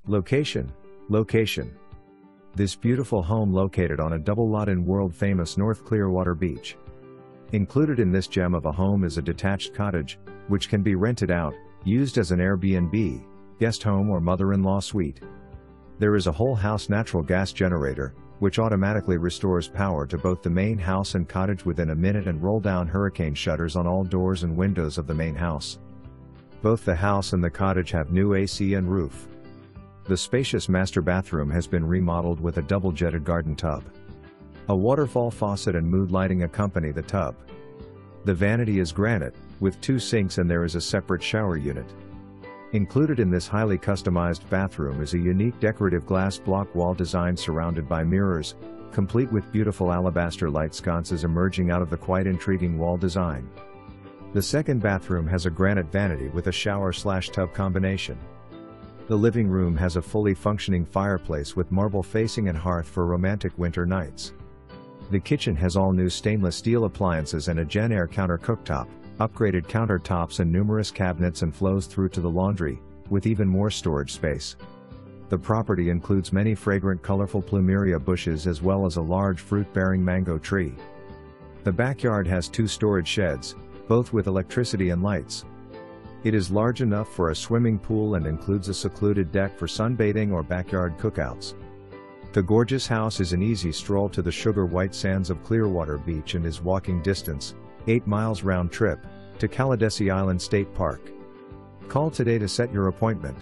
Location. Location. This beautiful home located on a double lot in world-famous North Clearwater Beach. Included in this gem of a home is a detached cottage, which can be rented out, used as an Airbnb, guest home or mother-in-law suite. There is a whole house natural gas generator, which automatically restores power to both the main house and cottage within a minute and roll down hurricane shutters on all doors and windows of the main house. Both the house and the cottage have new AC and roof. The spacious master bathroom has been remodeled with a double jetted garden tub. A waterfall faucet and mood lighting accompany the tub. The vanity is granite, with 2 sinks, and there is a separate shower unit. Included in this highly customized bathroom is a unique decorative glass block wall design surrounded by mirrors, complete with beautiful alabaster light sconces emerging out of the quite intriguing wall design. The second bathroom has a granite vanity with a shower/tub combination. The living room has a fully functioning fireplace with marble facing and hearth for romantic winter nights. The kitchen has all new stainless steel appliances and a Jenn-Air counter cooktop, upgraded countertops and numerous cabinets, and flows through to the laundry, with even more storage space. The property includes many fragrant colorful plumeria bushes as well as a large fruit-bearing mango tree. The backyard has 2 storage sheds, both with electricity and lights. It is large enough for a swimming pool and includes a secluded deck for sunbathing or backyard cookouts. The gorgeous house is an easy stroll to the sugar white sands of Clearwater Beach and is walking distance, 8 miles round trip, to Caledesi Island State Park. Call today to set your appointment.